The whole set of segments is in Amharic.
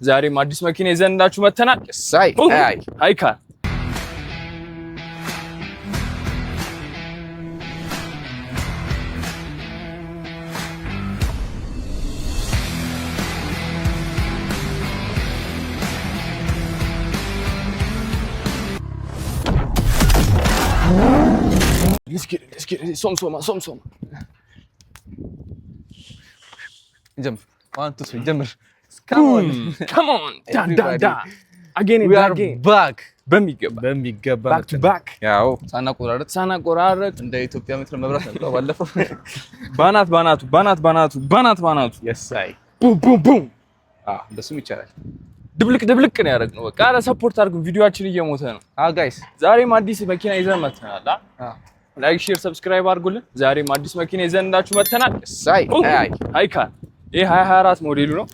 ዛሬም አዲስ መኪና ይዘንላችሁ መተናል። ሃይካ Let's get it. Som. Jump. 1, 2, 3, jump. Come on. Da. Again. We are back. በሚገባ back to back. ያው ሳናቆራረጥ እንደ ኢትዮጵያ ምትረ መብራት ነው ባለፈው ባናቱ yes I boom እንደሱም ይቻላል ድብልቅ ነው ያደረግነው በቃ አረ ሰፖርት አድርጉ ቪዲዮአችን እየሞተ ነው ጋይስ ዛሬም አዲስ መኪና ይዘን መተናል ላይክ ሼር ሰብስክራይብ አድርጉልን ዛሬም አዲስ መኪና ይዘንላችሁ መተናል ሃይካ ይሄ 2024 ሞዴሉ ነው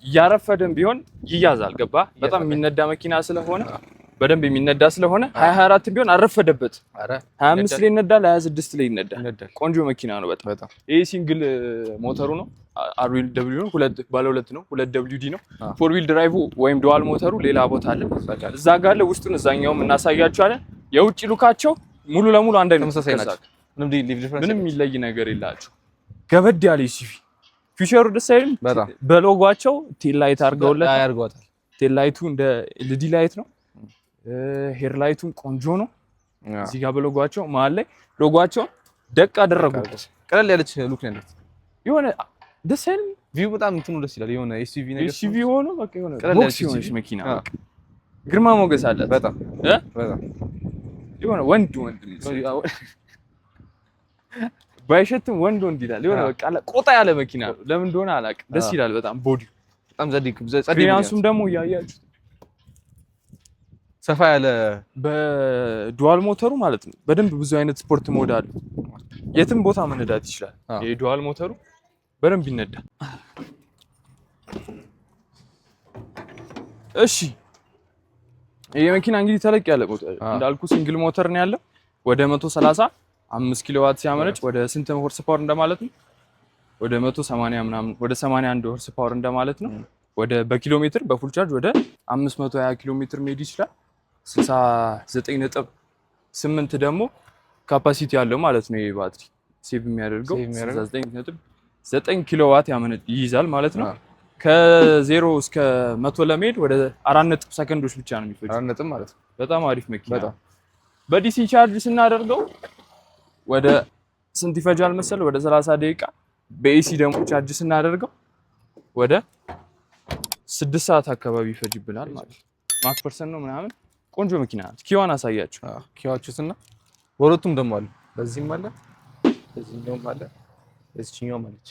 ያረፈደም ቢሆን ይያዛል ገባ በጣም የሚነዳ መኪና ስለሆነ በደንብ የሚነዳ ስለሆነ 2024 ቢሆን አረፈደበት አረ 25 ላይ ይነዳል 26 ላይ ይነዳል ቆንጆ መኪና ነው በጣም ይሄ ሲንግል ሞተሩ ነው አርዊል ደብሊው ነው ሁለት ባለ ሁለት ነው ሁለት ደብሊው ዲ ነው ፎር ዊል ድራይቭ ወይም ዱዋል ሞተሩ ሌላ ቦታ አለ እዛ ጋር አለ ውስጡን እዛኛውም እናሳያችኋለን የውጭ ሉካቸው ሙሉ ለሙሉ አንድ አይነት ተመሳሳይ ናቸው ምንም የሚለይ ነገር የላቸው ገበድ ያለ ሲቪ ፊቸሩ ደስ አይልም በሎጓቸው ቴል ላይት አድርገውታል ቴል ላይቱ እንደ ኤልዲ ላይት ነው ሄር ላይቱን ቆንጆ ነው እዚህ ጋር በሎጓቸው መሀል ላይ ሎጓቸው ደቅ አደረጉት ቀለል ያለች ሉክ ነው የሆነ ደስ አይልም ቪው በጣም እንትኑ ደስ ይላል የሆነ ኤስዩቪ ነገር ኤስዩቪ ሆኖ በቃ የሆነ ቦክስ የሆነች መኪና ግርማ ሞገስ አላት በጣም የሆነ ወንድ ባይሸትም ወንድ ይላል የሆነ በቃ ቆጣ ያለ መኪና ነው ለምን እንደሆነ አላውቅም ደስ ይላል በጣም ቦዲው በጣም ጸዲያንሱም ደግሞ ያያችሁ ሰፋ ያለ በዱዋል ሞተሩ ማለት ነው በደንብ ብዙ አይነት ስፖርት ሞድ አለ የትም ቦታ መነዳት ይችላል የዱዋል ሞተሩ በደንብ ይነዳል እሺ ይሄ መኪና እንግዲህ ተለቅ ያለ ሞተር እንዳልኩ ሲንግል ሞተር ነው ያለው ወደ 135 ኪሎዋት ሲያመነጭ ወደ ስንት ሆርስ ፓወር እንደማለት ነው ወደ 180 ምናምን ወደ 81 ሆርስ ፓወር እንደማለት ነው ወደ በኪሎ ሜትር በፉል ቻርጅ ወደ 520 ኪሎ ሜትር ሜድ ይችላል 69.8 ደግሞ ካፓሲቲ ያለው ማለት ነው ይሄ ባትሪ ሴቭ የሚያደርገው 69.9 ኪሎዋት ይይዛል ማለት ነው ከ0 እስከ 100 ለመሄድ ወደ 4 ሰከንዶች ብቻ ነው የሚፈጅ 4 ማለት ነው በጣም አሪፍ መኪና በዲሲ ቻርጅ ስናደርገው ወደ ስንት ይፈጃል መሰል ወደ 30 ደቂቃ በኤሲ ደግሞ ቻርጅ ስናደርገው ወደ 6 ሰዓት አካባቢ ይፈጅብናል ማለት ነው ማክ ፐርሰንት ነው ምናምን ቆንጆ መኪና ናት ኪዋን አሳያችሁ ኪዋችሁስና ወሮቱም ደግሞ አለ በዚህም አለ በዚህኛውም አለ በዚህኛውም አለች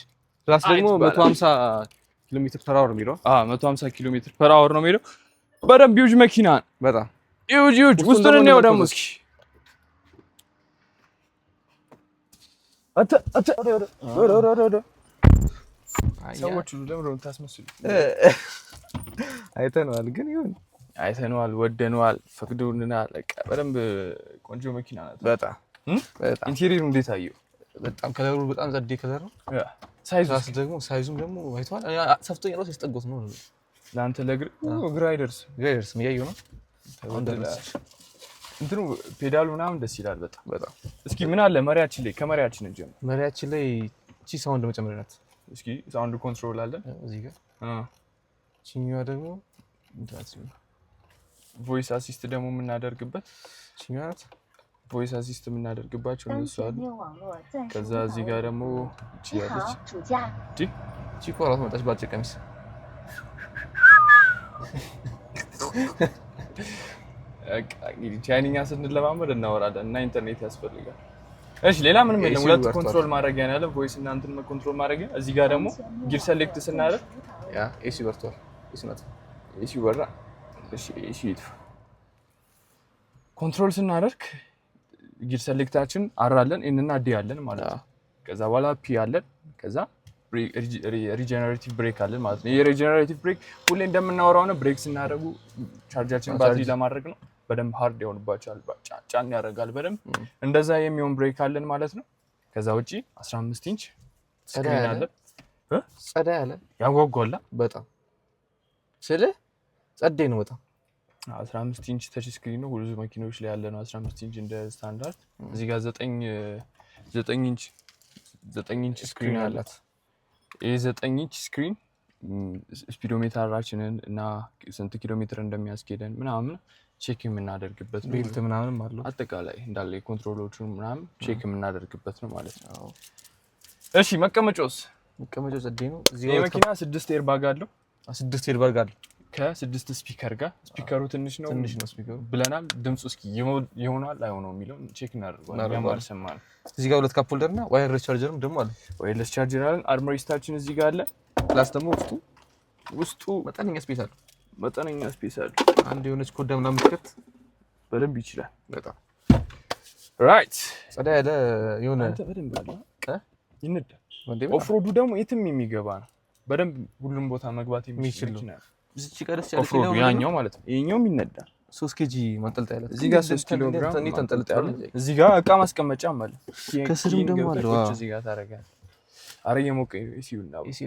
ፕላስ ደግሞ 150 ኪሎ ሜትር ፐር አወር የሚለው 150 ኪሎ ሜትር ፐር አወር ነው የሚለው በደንብ ዩጅ መኪና በጣም ዩጅ ውስጡን ነው ደግሞ እስኪ አተ ሰዎች ለምን ታስመስሉ አይተነዋል ግን ይሁን አይተነዋል ወደነዋል ፈቅዶልናል በቃ በደንብ ቆንጆ መኪና ናት በጣም ኢንቴሪየሩ እንዴት አየው በጣም ከለሩ በጣም ዘዴ ከለር ነው ሳይዙም ደግሞ አይተዋል ሰፍቶኝ ነው ሲስጠጉት ነው ላንተ ለግራ አይደርስም ያየው ነው እንትኑ ፔዳሉ ምናምን ደስ ይላል በጣም እስኪ ምን አለ መሪያችን ላይ ከመሪያችን እንጀምር መሪያችን ላይ እቺ ሳውንድ መጨመር ናት እስኪ ሳውንድ ኮንትሮል አለ እዚህ ጋር ቺኛዋ ደግሞ ቮይስ አሲስት ደግሞ የምናደርግበት ቺኛዋ ቮይስ አሲስት የምናደርግባቸው እነሱ አሉ ከዛ እዚህ ጋር ደግሞ እቺ ያለች እቺ ኮራት መጣች ባጭ ቀሚስ ቻይኒኛ ስንለማመድ እናወራለን እና ኢንተርኔት ያስፈልጋል እሺ ሌላ ምንም የለም ሁለት ኮንትሮል ማድረጊያ ነው ያለው ቮይስ እና እንትን ኮንትሮል ማድረጊያ እዚህ ጋር ደግሞ ጊር ሴሌክት ስናደርግ ኤሲ በርቷል ኤሲ በራ እሺ ኮንትሮል ስናደርግ ጊር ሴሌክታችን አራለን እንና ዲ ያለን ማለት ነው ከዛ በኋላ ፒ አለን ከዛ ሪጀነሬቲቭ ብሬክ አለን ማለት ነው የሪጀነሬቲቭ ብሬክ ሁሌ እንደምናወራው ነው ብሬክ ስናደርጉ ቻርጃችን ባትሪ ለማድረግ ነው በደንብ ሃርድ ይሆንባቸዋል ጫን ያደርጋል በደንብ እንደዛ የሚሆን ብሬክ አለን ማለት ነው ከዛ ውጪ 15 ኢንች ስክሪን አለን ጸዳ ያለ ያጓጓላ በጣም ስለ ጸዴ ነው በጣም 15 ኢንች ተች ስክሪን ነው ሁሉ መኪኖች ላይ ያለ ነው 15 ኢንች እንደ ስታንዳርድ እዚህ ጋር 9 ኢንች ስክሪን አላት ይሄ 9 ኢንች ስክሪን ስፒዶሜትራችንን እና ስንት ኪሎ ሜትር እንደሚያስኬደን ምናምን ቼክ የምናደርግበት ነው ቤልት ምናምን ማለት አጠቃላይ እንዳለ የኮንትሮሎቹን ምናምን ቼክ የምናደርግበት ነው ማለት ነው እሺ መቀመጫው ጸዴ ነው እዚህ ጋር መኪና 6 ኤርባግ አለው 6 ኤርባግ አለው ከ6 ስፒከር ጋር ስፒከሩ ትንሽ ነው ስፒከሩ ብለናል ድምጹ እስኪ ይሆናል አይሆነው የሚለው ቼክ እናደርጋለን ያማር ሰማን እዚህ ጋር ሁለት ካፕ ሆልደር እና ዋየርለስ ቻርጀርም ደግሞ አለ ዋየርለስ ቻርጀር አለ አርምሬስታችን እዚህ ጋር አለ ፕላስ ደግሞ ውስጡ መጠነኛ ስፔስ አለ አንድ የሆነች ኮዳ ምናምን ትከት በደንብ ይችላል በጣም ራይት ጸዳ ያለ የሆነ አንተ በደንብ አለ ይነዳ ኦፍሮዱ ደግሞ የትም የሚገባ ነው በደንብ ሁሉም ቦታ መግባት የሚችል ነው እዚህ ጋርስ ያለ ኦፍሮዱ ያኛው ማለት ነው ይሄኛው ይነዳ 3 ኬጂ ማንጠልጣይ ያለ እዚህ ጋር 3 ኪሎ ግራም ተንጠልጣይ ያለ እዚህ ጋር እቃ ማስቀመጫ ማለት ከስርም ደግሞ አለው እዚህ ጋር ታረጋል አረየ ሞቀ ይሲውና እሺ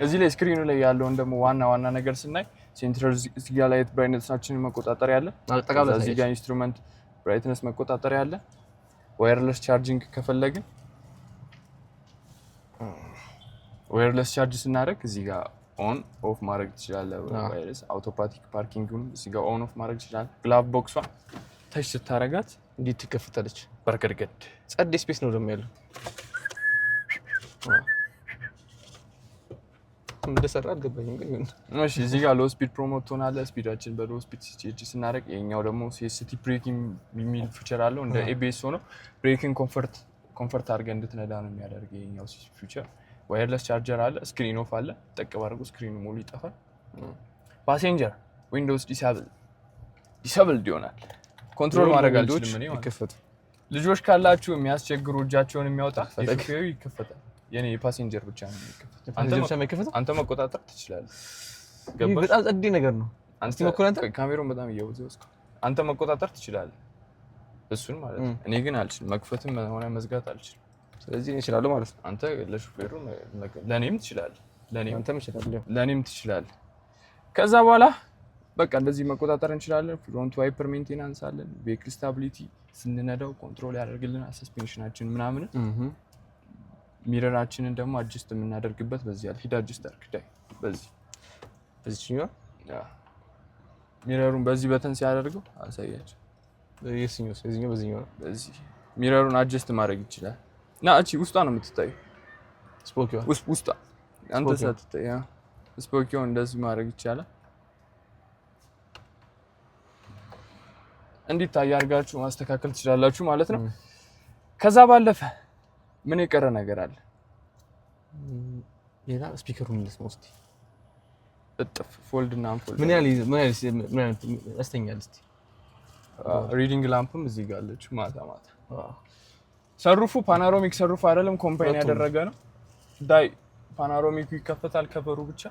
እዚህ ላይ ስክሪኑ ላይ ያለውን ደግሞ ዋና ነገር ስናይ ሴንትራል እዚህ ጋር ላይት ብራይትነሳችንን መቆጣጠር ያለ አጠቃላይ እዚህ ጋር ኢንስትሩመንት ብራይትነስ መቆጣጠር ያለ ዋየርለስ ቻርጂንግ ከፈለግን ዋየርለስ ቻርጅ ስናደርግ እዚህ ጋር ኦን ኦፍ ማድረግ ትችላለህ ዋየርለስ አውቶማቲክ ፓርኪንጉን እዚህ ጋር ኦን ኦፍ ማድረግ ትችላለህ ግላቭ ቦክሷ ታች ስታረጋት እንዴት ትከፍታለች በርገድገድ ጸዴ ስፔስ ነው ደግሞ ያለው እንደሰራ አልገባኝም ግን እሺ እዚህ ጋር ሎ ስፒድ ፕሮሞት ሆናለ ስፒዳችን በሎ ስፒድ ሲጪ ስናደርግ የኛው ደግሞ ሲኤስቲ ብሬኪንግ የሚል ፊቸር አለው እንደ ኤቢኤስ ሆኖ ብሬኪንግ ኮምፎርት አድርገን እንድትነዳ ነው የሚያደርግ የኛው ፊቸር ዋየርለስ ቻርጀር አለ ስክሪን ኦፍ አለ ተጠቅም አድርጎ ስክሪኑ ሙሉ ይጠፋል ፓሴንጀር ዊንዶውስ ዲሰብል ይሆናል ኮንትሮል ማድረግ አልችልም እኔ ይከፈቱ ልጆች ካላችሁ የሚያስቸግሩ እጃቸውን የሚያወጣ ሹፌሩ ይከፈታል የኔ ፓሴንጀር ብቻ ነው የሚከፈተው አንተ መቆጣጠር ትችላለህ ገባህ በጣም ጸዴ ነገር ነው አንተ መቆጣጠር ካሜራውን በጣም እያወዘውስኩ አንተ መቆጣጠር ትችላለህ እሱን ማለት ነው እኔ ግን አልችልም መክፈትም ሆነ መዝጋት አልችልም ስለዚህ እኔ እችላለሁ ማለት ነው አንተ ለሹፌሩ ለኔም ትችላለህ ለኔም ትችላለህ ከዛ በኋላ በቃ እንደዚህ መቆጣጠር እንችላለን ፍሮንት ዋይፐር ሜንቴናንስ አለን ቬሂክል ስታቢሊቲ ስንነዳው ኮንትሮል ያደርግልናል ሰስፔንሽናችን ምናምን ሚረራችንን ደግሞ አድጀስት የምናደርግበት በዚህ ያለ ሂድ አድጀስት አድርግ ዳይ በዚህኛው ሚረሩን በዚህ በተን ሲያደርገው አሳያችሁ የዚህኛው በዚህ ሚረሩን አድጀስት ማድረግ ይችላል እና እቺ ውስጧ ነው የምትታየው ስፖኪዋ ውስጧ አንተ ሳትታይ ስፖኪው እንደዚህ ማድረግ ይቻላል እንዲታይ አድርጋችሁ ማስተካከል ትችላላችሁ ማለት ነው ከዛ ባለፈ ምን የቀረ ነገር አለ ሌላ ስፒከሩን ልስሞስቲ እጥፍ ፎልድ እና አንፎልድ ምን ያህል ያስተኛል እስቲ ሪዲንግ ላምፕም እዚህ ጋር አለች ማታ ሰሩፉ ፓኖራሚክ ሰሩፍ አይደለም ኮምፓይን ያደረገ ነው ዳይ ፓኖራሚኩ ይከፈታል ከበሩ ብቻ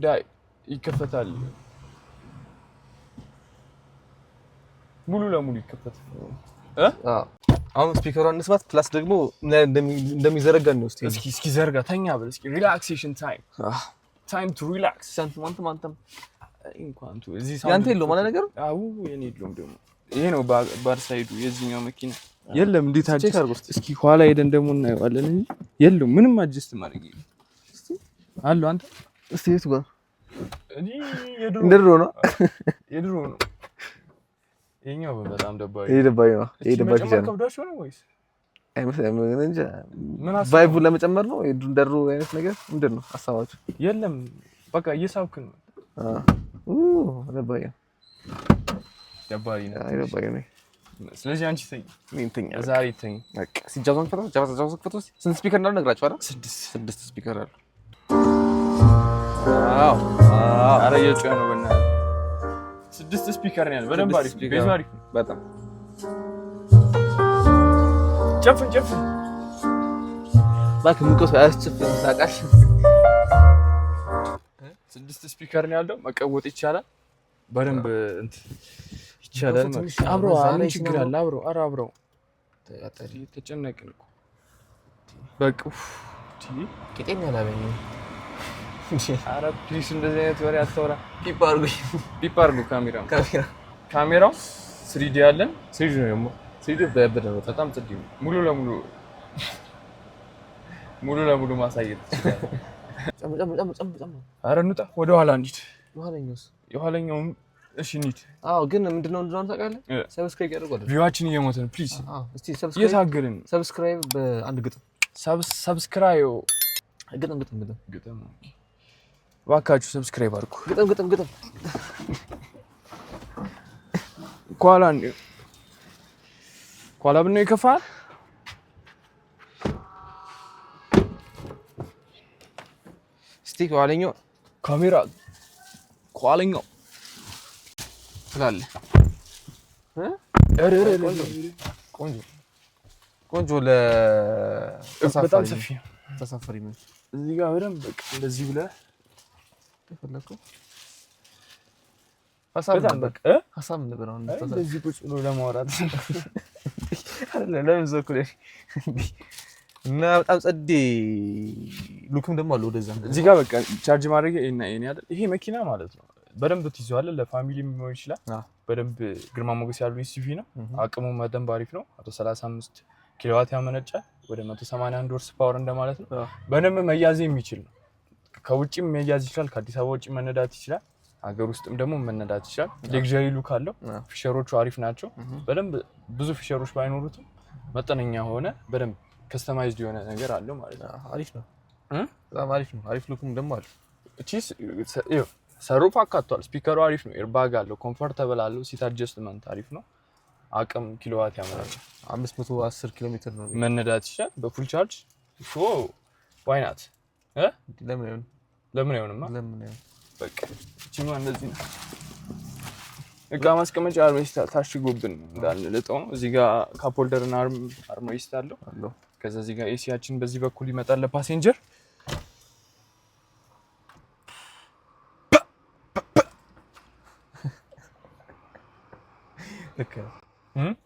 ዳይ ይከፈታል ሙሉ ለሙሉ ይከፈታል አሁን ስፒከሩን እንስማት ፕላስ ደግሞ እንደሚዘረጋ ነው እስኪ ዘርጋ ተኛ በል እስኪ ሪላክሴሽን ታይም ቱ ሪላክስ አንተም እንኳን ቱ እዚህ ያንተ የለውም ማለት ነገር አው የኔ የለውም ደግሞ ይሄ ነው ባርሳይዱ የዚህኛው መኪና የለም እንዴት አድርገህ ታርጎስ እስኪ ኋላ ሄደን ደግሞ እናየዋለን እንጂ የለም ምንም አድጀስት ማድረግ ይሄ አሉ አንተ እስቲ የቱ ጋር እኔ የድሮ ነው ይሄኛው በጣም ደባይ ይሄ ደባይ ከብዳችሁ ነው ወይስ አይመስልም እንጂ ቫይቡ ለመጨመር ነው የድሮ አይነት ነገር ምንድነው ሐሳባችሁ የለም በቃ እየሳብክ ነው ደባይ ነው ስለዚህ አንቺ ተኝ ዛሬ ተኝ በቃ ሲጃዛን ፈቶ ስንት ስፒከር እንዳለው ነግራችሁ አይደል 6 ስፒከር አለ ዋው አረ የጮኸ ነው በእናትህ 6 ስፒከር ነው ያለው በደንብ አሪፍ ቤዙ አሪፍ በጣም ጨፍን ባክ ሙቀስ አያስጨፍን ታውቃለህ 6 ስፒከር ነው ያለው መቀወጥ ይቻላል በደንብ ይቻላል አብሮ አንቺ ችግር አለ አብሮ ተያጠሪ ተጨነቅን እኮ በቃ ቲ ቄጤኛ ላበኝ ኧረ ፕሊስ እንደዚህ አይነት ወሬ አታውራ። ፒፕ አድርጉ ካሜራው 3D ያለን 3D ነው ደግሞ 3D በያበደ ነው። በጣም ጽድ ነው። ሙሉ ለሙሉ ማሳየት ይችላል። ጨም ኧረ እንውጣ፣ ወደ ኋላ እንሂድ። የኋለኛው እሺ እንሂድ። አዎ ግን ምንድነው ታውቃለህ? ሰብስክራይብ ያደርጓል። ቪዋችን እየሞተ ነው። ፕሊዝ እስቲ ሰብስክራይብ እየታገልን ሰብስክራይብ በአንድ ግጥም ሰብስክራይብ ግጥም እባካችሁ ሰብስክራይብ አድርጉ። ግጥም ኋላ ብነው ይከፋል። እስቲ ከኋለኛው ካሜራ ከኋለኛው ትላለህ። ቆንጆ በጣም ሰፊ ተሳፋሪ ነው። እዚህ ጋር በደንብ በቃ እንደዚህ ብለህ ተፈለኩ ሀሳብ ነበር። አሁን እንደዚህ ቁጭ ብሎ ለማውራት ለምን ዘኩለ እና በጣም ጸዴ ሉክም ደግሞ አለው። ወደዛ እዚህ ጋር በቃ ቻርጅ ማድረግ እና አይደል ይሄ መኪና ማለት ነው። በደንብ ትይዘዋለህ። ለፋሚሊም ሊሆን ይችላል። በደንብ ግርማ ሞገስ ያለው ኤስዩቪ ነው። አቅሙ በደንብ አሪፍ ነው። 135 ኪሎዋት ያመነጫል። ወደ 181 ሆርስ ፓወር እንደማለት ነው። በደንብ መያዝ የሚችል ነው። ከውጪም መያዝ ይችላል። ከአዲስ አበባ ውጪ መነዳት ይችላል። ሀገር ውስጥም ደግሞ መነዳት ይችላል። ሌክዠሪ ሉክ አለው። ፊቸሮቹ አሪፍ ናቸው። በደንብ ብዙ ፊቸሮች ባይኖሩትም መጠነኛ ሆነ በደንብ ከስተማይዝድ የሆነ ነገር አለው ማለት ነው። አሪፍ ነው። በጣም አሪፍ ነው። አሪፍ ሉክም ደግሞ አለው። እቺስ ሰሩፍ አካቷል። ስፒከሩ አሪፍ ነው። ኤርባግ አለው። ኮምፎርታብል አለው። ሲት አድጀስትመንት አሪፍ ነው። አቅም ኪሎዋት ያመራል። 510 ኪሎ ሜትር ነው መነዳት ይችላል በፉል ቻርጅ። ዋይ ናት ለምን አይሆንማ? በቃ እቺማ እንደዚህ ነው። እቃ ማስቀመጫ አርሞይስት ታሽጎብን እንዳንልጠው ነው። እዚህ ጋር ካፕ ሆልደር እና አርሞይስት አለው። ከዛ እዚህ ጋር ኤሲያችን በዚህ በኩል ይመጣል ለፓሴንጀር።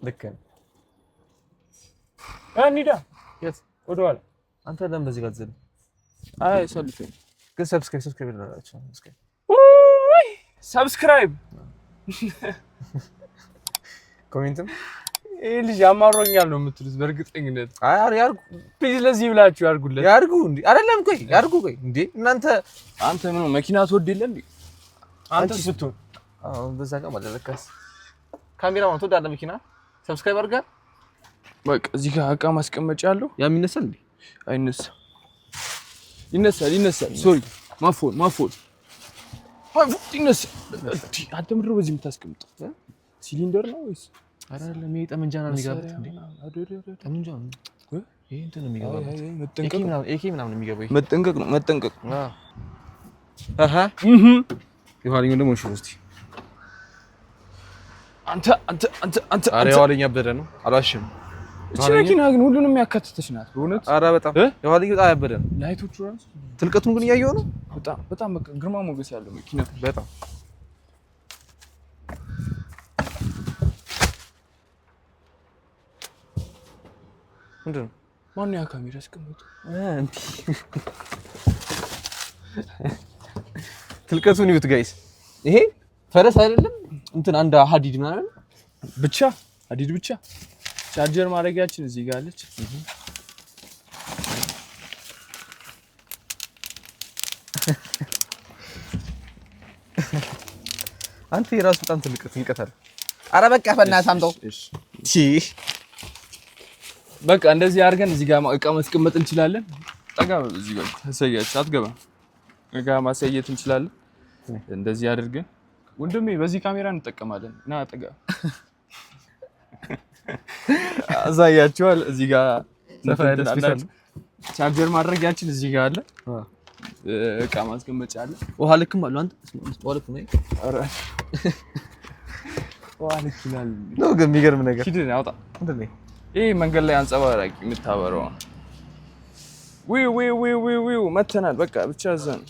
ልክ እንሂዳ ወደኋላ። አንተ ለምን በዚህ ጋር ዘል? አይ ሰልፈኝ ግን ሰብስክራይብ እናደርጋችሁ። ሰብስክራይብ ኮሜንትም ይሄ ልጅ አማሮኛል ነው የምትሉት በእርግጠኝነት። አይ ያርጉ ፕሊዝ፣ ለዚህ ብላችሁ ያርጉለት። ያርጉ እንዴ አይደለም? ቆይ ያርጉ። ቆይ እንዴ አንተ ምን መኪና ትወድ የለ እንዴ? አንተ ስትሆን በዛ ጋር ማለለካስ ካሜራውን ትወዳለህ? መኪና ሰብስክራይብ አድርጋ። በቃ እዚህ ጋር እቃ ማስቀመጫ አለው። ያም ይነሳል እንዴ? አይነሳም። ይነሳል። ሶሪ ማፎን ይነሳል። አንተ ምንድን ነው በዚህ የምታስቀምጠው? ሲሊንደር ነው ወይስ? አይደለም፣ ይሄ ጠመንጃ ነው የሚገባው እንዴ? ጠመንጃ ነው ይሄ እንትን ነው የሚገባው። ኤኬ ምናምን የሚገባው። መጠንቀቅ ነው። አሃ የኋለኛው ደግሞ እሺ። እስቲ አንተ ኧረ የኋለኛ በደ ነው አላሽም። እቺ መኪና ግን ሁሉንም ያካተተች ናት በእውነት። ኧረ በጣም የኋለኛው በጣም ያበደ ነው። ላይቶቹ ራሱ ትልቀቱን ግን እያየሁ ነው። በጣም ግርማ ሞገስ ያለው መኪና በጣም ምንድን ነው? ማነው ያ ካሜራ ያስቀመጠው? ትልቀቱን ይዩት ጋይስ። ይሄ ፈረስ አይደለም እንትን አንድ ሀዲድ ምናምን ብቻ ሀዲድ ብቻ። ቻርጀር ማድረጊያችን እዚህ ጋር አለች። አንተ የራሱ በጣም ትልቀት አለ። ኧረ በቃ በእናትህ አምጣው። እሺ በቃ እንደዚህ አድርገን እዚህ ጋር እቃ ማስቀመጥ እንችላለን። ጠጋ እዚህ ጋር ተሰያች አትገባ እቃ ማሳየት እንችላለን። እንደዚህ አድርገን ወንድሜ በዚህ ካሜራ እንጠቀማለን። ና ጠጋ አሳያችኋል። እዚህ ጋር ቻርጀር ማድረጊያችን እዚህ ጋር አለ። እቃ ማስቀመጫ አለ። ውሃ ልክም አለ። አንተ ውሃ ልክ ነው። ኧረ ውሃ ልክ ይላል ነው። ግን የሚገርም ነገር ሂድ አውጣ። ይሄ መንገድ ላይ አንጸባራቂ የምታበረው ዊው መተናል። በቃ ብቻ ዘን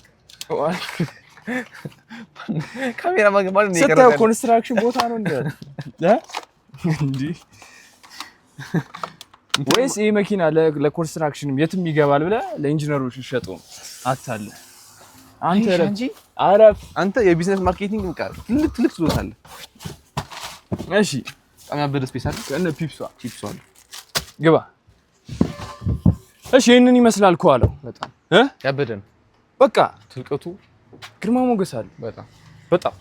ካሜራ ማግማል ነው። ስታው ኮንስትራክሽን ቦታ ነው እንዴ? ወይስ ይሄ መኪና ለኮንስትራክሽን የትም ይገባል ብለህ ለኢንጂነሮች ሸጠው አታለ አንተ አረፍ አንተ የቢዝነስ ማርኬቲንግ ምቃል ትልቅ ትሎታለህ። እሺ በጣም ያበደ ስፔስ አለ ከእነ ፒፕሷ አለ ግባ። እሺ ይሄንን ይመስላል ከኋላው በጣም ያበደ ነው። በቃ ትልቀቱ ግርማ ሞገስ አለ በጣም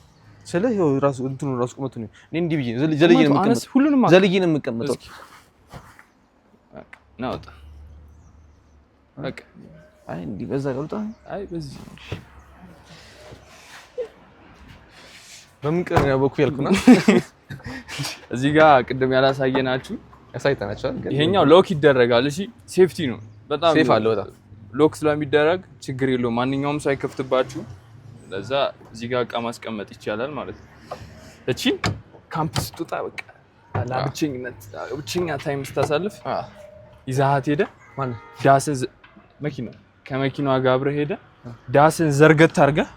ስለህ ራሱ እንትኑ ራሱ ቁመቱ ነው። እኔ እንዲህ ብዬ ዘልዬ ነው የምቀመጠው። ሁሉንም ዘልዬ ነው የምቀመጠው። ናውጣ በቃ አይ እንዲህ በዛ ጋውጣ አይ በዚህ በምን ቀን ያበኩ ያልኩና እዚህ ጋር ቅድም ያላሳየናችሁ ያሳይተናችኋል። ይሄኛው ሎክ ይደረጋል። እሺ ሴፍቲ ነው በጣም ሴፍ አለው። በጣም ሎክ ስለሚደረግ ችግር የለውም። ማንኛውም ሰው አይከፍትባችሁ። ለዛ እዚህ ጋር እቃ ማስቀመጥ ይቻላል ማለት ነው። እቺ ካምፕ ስትወጣ በቃ ብቸኛ ታይም ስታሳልፍ ይዛሃት ሄደ ማን ዳስን መኪና ከመኪናዋ ጋር አብረህ ሄደ ዳስን ዘርገት አድርገህ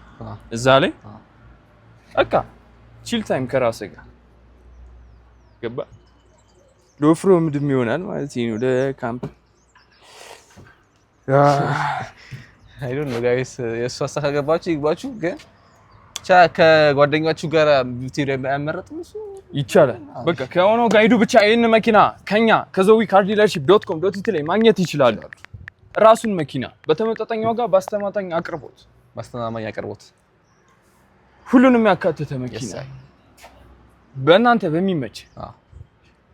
እዛ ላይ በቃ ቺል ታይም ከራስህ ጋር ገባ። ሎፍሮ ምድም ይሆናል ማለት ነው ለካምፕ አይ ዶንት ኖ ጋይስ የእሱ አስተካገባችሁ ይግባችሁ። ግን ከጓደኛችሁ ጋር ቪዲዮ ያመረጥም እሱ ይቻላል። በቃ ከሆነው ጋይዱ ብቻ ይሄን መኪና ከኛ ከዘዊ ካር ዲለርሺፕ.com.ት ላይ ማግኘት ይችላሉ። ራሱን መኪና በተመጣጣኝ ዋጋ በአስተማማኝ አቅርቦት ሁሉንም ያካተተ መኪና በእናንተ በሚመች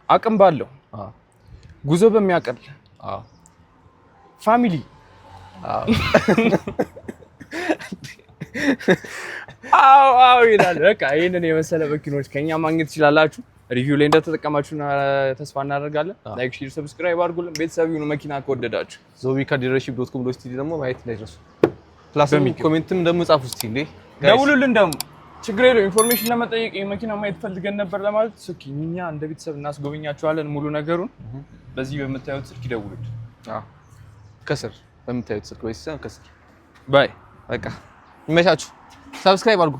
አቅም ባለው ጉዞ በሚያቀል ፋሚሊ አዎ ይላል። በቃ ይሄንን የመሰለ መኪኖች ከኛ ማግኘት ትችላላችሁ። ሪቪው ላይ እንደተጠቀማችሁ ተስፋ እናደርጋለን። ላይክ፣ ሼር፣ ሰብስክራይብ አድርጉልን። ቤተሰብ ይሁኑ። መኪና ከወደዳችሁ zovicardealership.com.ት ደግሞ ማየት እንዳይረሱ። ፕላስ ኮሜንትም ደግሞ ጻፉ እስቲ እንዴ ደውሉልን። ደግሞ ችግር የለውም። ኢንፎርሜሽን ለመጠየቅ የመኪና ማየት ፈልገን ነበር ለማለት ስልክ እኛ እንደ ቤተሰብ እናስጎበኛችኋለን። ሙሉ ነገሩን በዚህ በምታዩት ስልክ ይደውሉልን። ከስር በምታዩት ስልክ ወይስ ከስር ባይ በቃ ይመቻችሁ። ሰብስክራይብ አድርጉ።